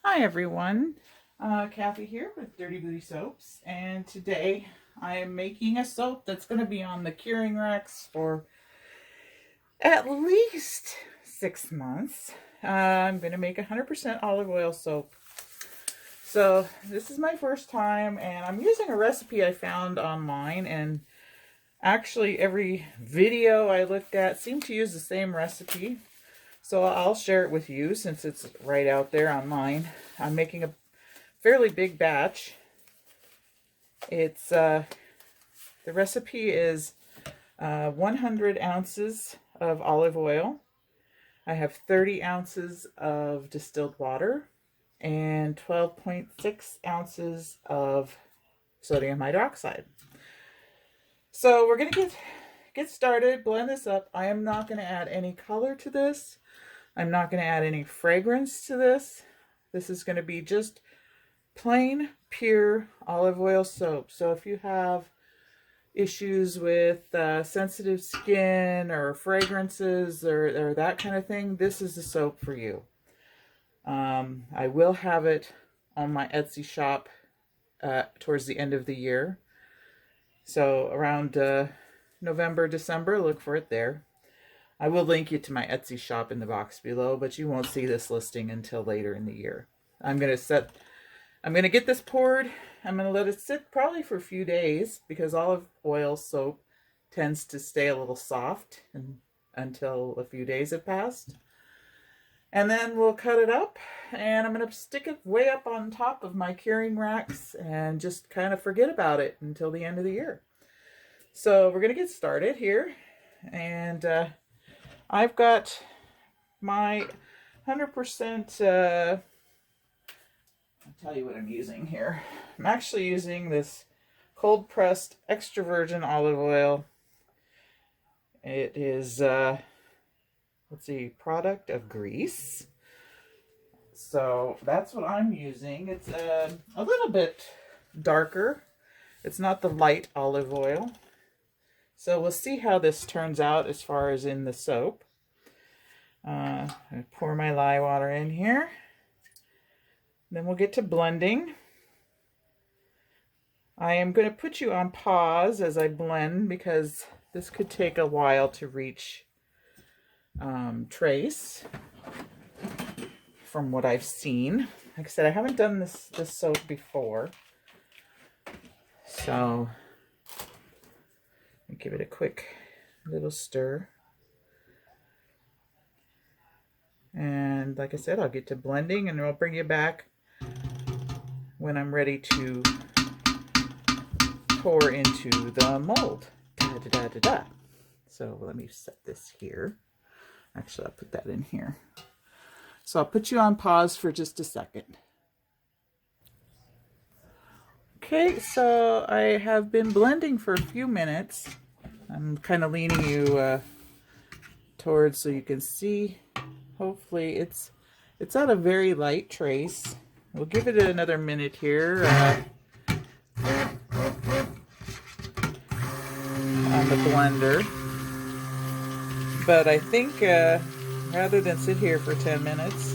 Hi everyone, Kathy here with Dirty Booty Soaps, and today I am making a soap that's going to be on the curing racks for at least 6 months. I'm going to make 100% olive oil soap. So this is my first time, and I'm using a recipe I found online, and actually every video I looked at seemed to use the same recipe. So I'll share it with you since it's right out there online. I'm making a fairly big batch. It's the recipe is 100 ounces of olive oil. I have 30 ounces of distilled water and 12.6 ounces of sodium hydroxide. So we're gonna get started, blend this up. I am not gonna add any color to this. I'm not going to add any fragrance to this. This is going to be just plain, pure olive oil soap. So if you have issues with sensitive skin or fragrances or that kind of thing, this is the soap for you. I will have it on my Etsy shop towards the end of the year. So around November, December, look for it there. I will link you to my Etsy shop in the box below, but you won't see this listing until later in the year. I'm going to get this poured. I'm going to let it sit probably for a few days because olive oil soap tends to stay a little soft until a few days have passed. And then we'll cut it up, and I'm going to stick it way up on top of my curing racks and just kind of forget about it until the end of the year. So we're going to get started here, and I've got my 100%, I'll tell you what I'm using here. I'm actually using this cold pressed extra virgin olive oil. It is, let's see, product of Greece. So that's what I'm using. It's a little bit darker. It's not the light olive oil. So we'll see how this turns out as far as in the soap. I pour my lye water in here. Then we'll get to blending. I am going to put you on pause as I blend because this could take a while to reach trace from what I've seen. Like I said, I haven't done this soap before. So give it a quick little stir. And like I said, I'll get to blending and I'll bring you back when I'm ready to pour into the mold. Da, da, da, da, da. So let me set this here. Actually, I'll put that in here. So I'll put you on pause for just a second. Okay, so I have been blending for a few minutes. I'm kind of leaning you towards so you can see. Hopefully it's at a very light trace. We'll give it another minute here on the blender. But I think rather than sit here for 10 minutes,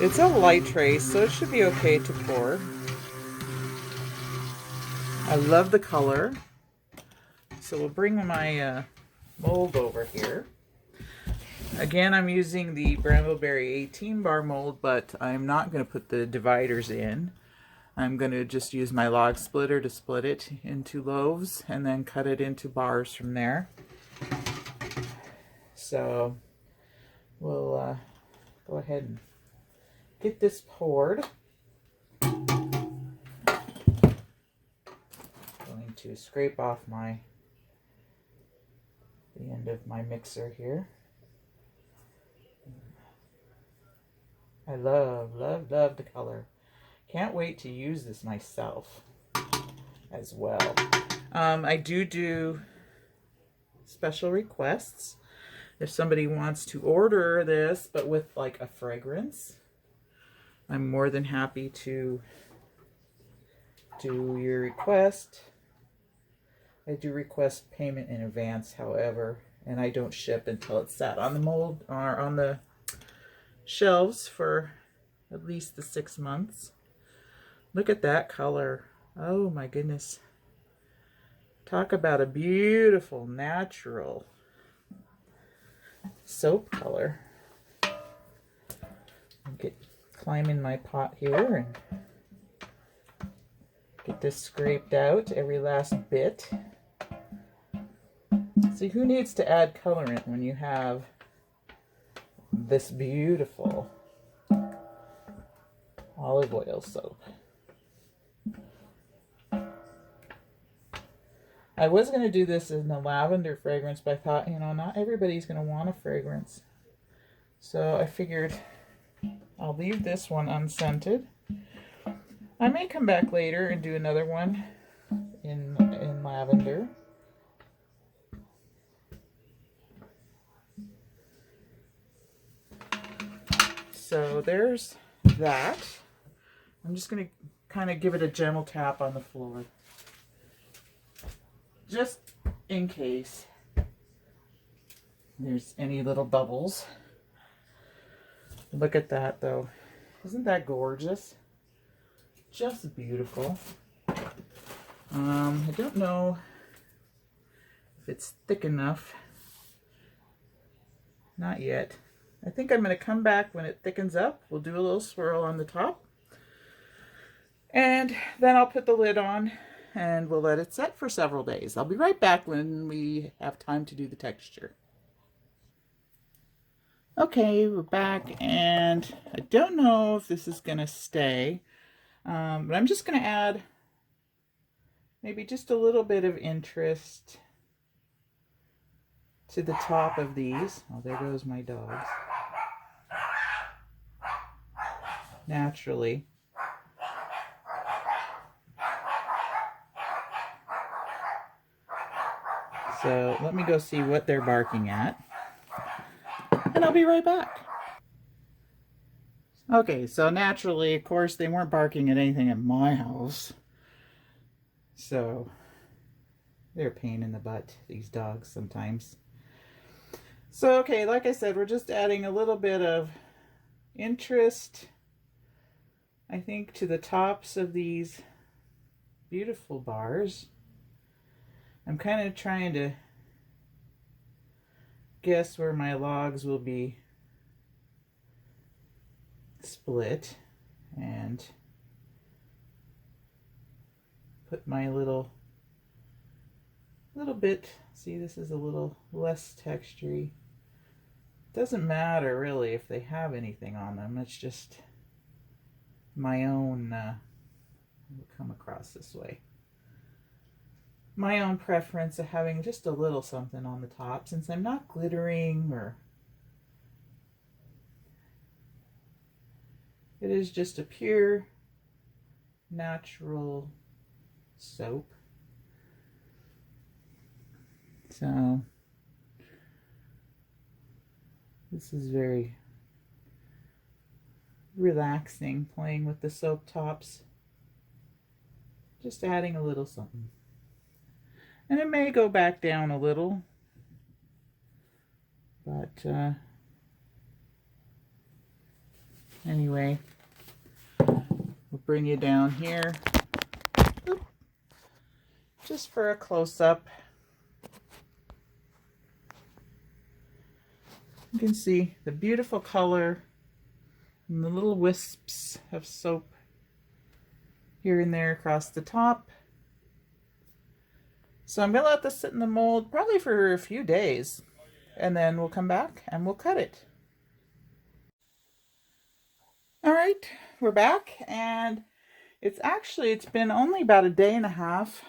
it's a light trace, so it should be okay to pour. I love the color. So we'll bring my mold over here. Again, I'm using the Brambleberry 18 bar mold, but I'm not going to put the dividers in. I'm going to just use my log splitter to split it into loaves and then cut it into bars from there. So we'll go ahead and get this poured. Going to scrape off the end of my mixer here. I love, love, love the color. Can't wait to use this myself as well. I do special requests. If somebody wants to order this, but with like a fragrance, I'm more than happy to do your request. I do request payment in advance, however, and I don't ship until it's sat on the mold or on the shelves for at least the 6 months. Look at that color. Oh my goodness. Talk about a beautiful natural soap color. Climb in my pot here and get this scraped out, every last bit. See, who needs to add colorant when you have this beautiful olive oil soap? I was going to do this in the lavender fragrance, but I thought, you know, not everybody's going to want a fragrance. So I figured I'll leave this one unscented. I may come back later and do another one in lavender. So there's that. I'm just going to kind of give it a gentle tap on the floor, just in case there's any little bubbles. Look at that though. Isn't that gorgeous? Just beautiful. I don't know if it's thick enough. Not yet. I think I'm going to come back when it thickens up. We'll do a little swirl on the top. And then I'll put the lid on and we'll let it set for several days. I'll be right back when we have time to do the texture. Okay, we're back, and I don't know if this is going to stay, but I'm just going to add maybe just a little bit of interest to the top of these. Oh, there goes my dogs. Naturally. So let me go see what they're barking at, and I'll be right back. Okay, so naturally, of course, they weren't barking at anything at my house. So they're a pain in the butt, these dogs, sometimes. So, okay, like I said, we're just adding a little bit of interest, I think, to the tops of these beautiful bars. I'm kind of trying to guess where my logs will be split and put my little bit. See, this is a little less textury. Doesn't matter really if they have anything on them. It's just my own will come across this way. My own preference of having just a little something on the top, since I'm not glittering, or it is just a pure natural soap. So this is very relaxing, playing with the soap tops, just adding a little something. And it may go back down a little, but anyway, we'll bring you down here. Oop. Just for a close-up. You can see the beautiful color and the little wisps of soap here and there across the top. So I'm going to let this sit in the mold probably for a few days, and then we'll come back and we'll cut it. All right, we're back, and it's been only about a day and a half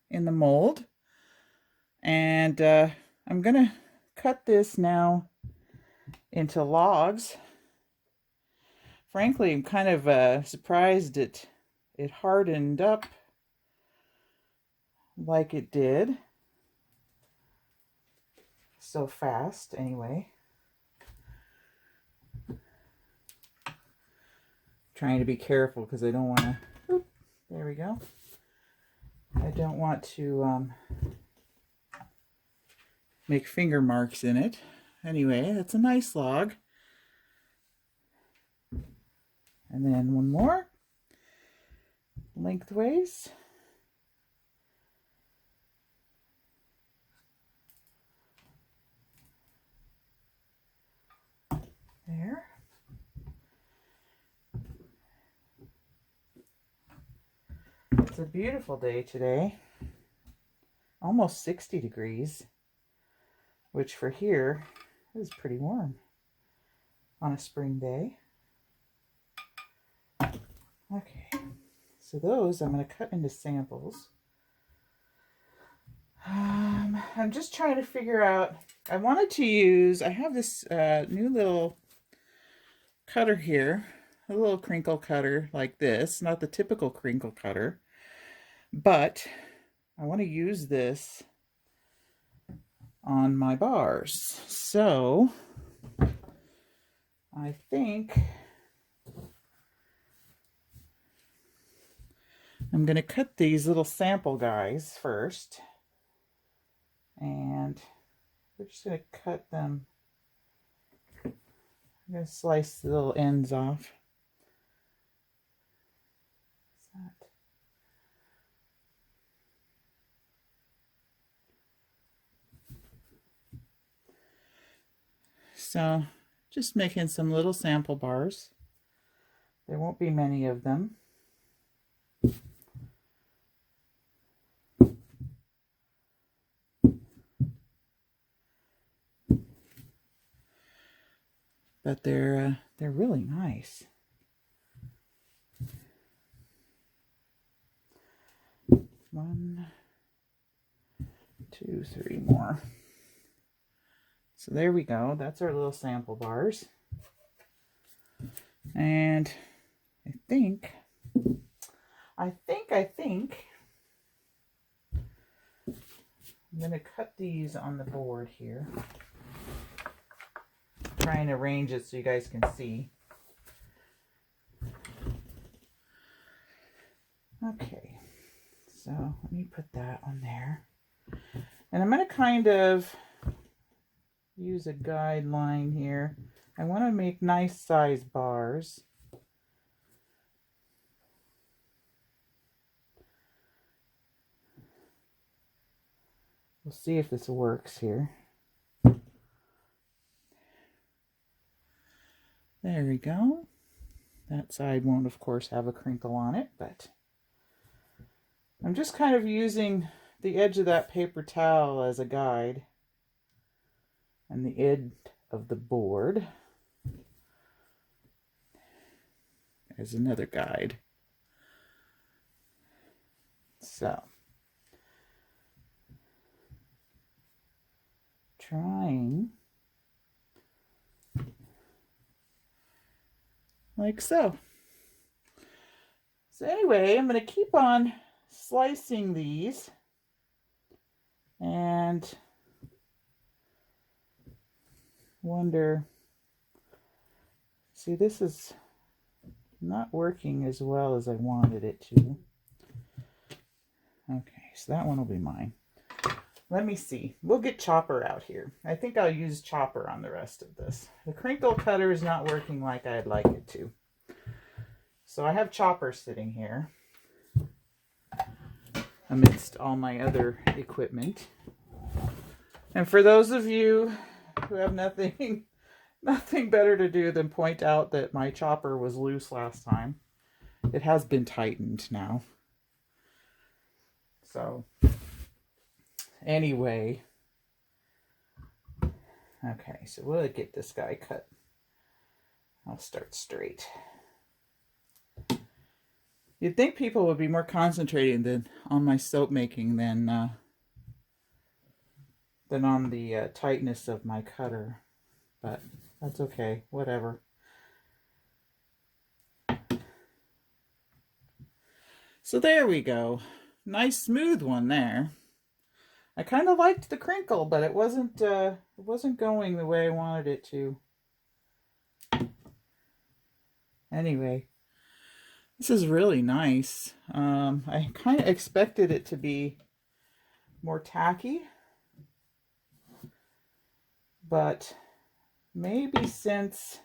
in the mold, and I'm going to cut this now into logs. Frankly, I'm kind of surprised it hardened up like it did so fast. Anyway, trying to be careful because I don't want to. There we go. I don't want to make finger marks in it. Anyway, it's a nice log. And then one more lengthways. There. It's a beautiful day today. Almost 60 degrees, which for here is pretty warm on a spring day. Okay, so those I'm going to cut into samples. I'm just trying to figure out, I wanted to use, I have this new little cutter here, a little crinkle cutter like this, not the typical crinkle cutter, but I want to use this on my bars. So I think I'm going to cut these little sample guys first, and we're just going to cut them. I'm going to slice the little ends off. So just making some little sample bars. There won't be many of them. But they're really nice. One, two, three more. So there we go. That's our little sample bars. And I think I'm going to cut these on the board here. Try and arrange it so you guys can see. Okay, so let me put that on there. And I'm going to kind of use a guideline here. I want to make nice size bars. We'll see if this works here. There we go. That side won't, of course, have a crinkle on it, but I'm just kind of using the edge of that paper towel as a guide and the edge of the board as another guide. So, trying like so. So anyway, I'm going to keep on slicing these, and wonder, see, this is not working as well as I wanted it to. Okay, so that one will be mine. Let me see. We'll get Chopper out here. I think I'll use Chopper on the rest of this. The crinkle cutter is not working like I'd like it to. So I have Chopper sitting here amidst all my other equipment. And for those of you who have nothing better to do than point out that my chopper was loose last time, it has been tightened now. So anyway, okay, so we'll get this guy cut. I'll start straight. You'd think people would be more concentrated on my soap making than on the tightness of my cutter, but that's okay, whatever. So there we go. Nice smooth one there. I kind of liked the crinkle, but it wasn't going the way I wanted it to. Anyway, This is really nice. I kind of expected it to be more tacky, but maybe since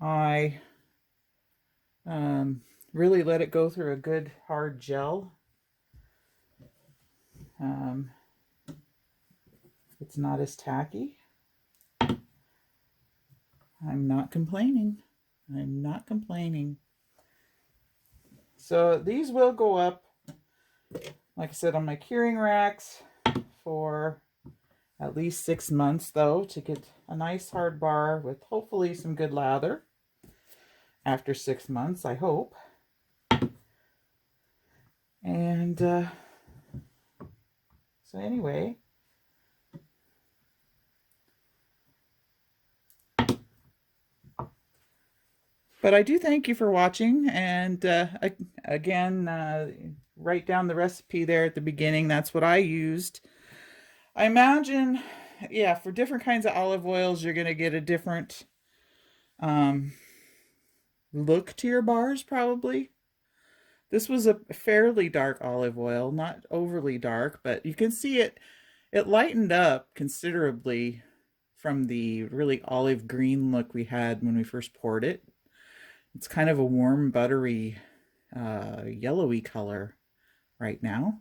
I really let it go through a good hard gel, it's not as tacky. I'm not complaining. I'm not complaining. So these will go up, like I said, on my curing racks for at least 6 months, though, to get a nice hard bar with hopefully some good lather after 6 months, I hope. And so anyway, but I do thank you for watching, and again, write down the recipe there at the beginning. That's what I used. I imagine, yeah, for different kinds of olive oils, you're going to get a different look to your bars, probably. This was a fairly dark olive oil, not overly dark, but you can see it lightened up considerably from the really olive green look we had when we first poured it. It's kind of a warm, buttery, yellowy color right now.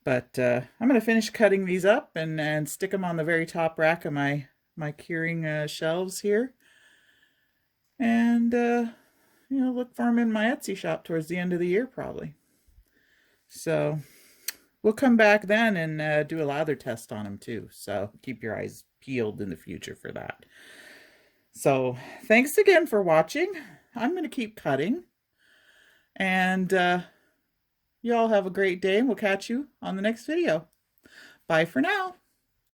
But I'm going to finish cutting these up and stick them on the very top rack of my curing shelves here. And, look for them in my Etsy shop towards the end of the year, probably. So we'll come back then and do a lather test on them, too. So keep your eyes peeled in the future for that. So thanks again for watching. I'm going to keep cutting. And you all have a great day, and we'll catch you on the next video. Bye for now.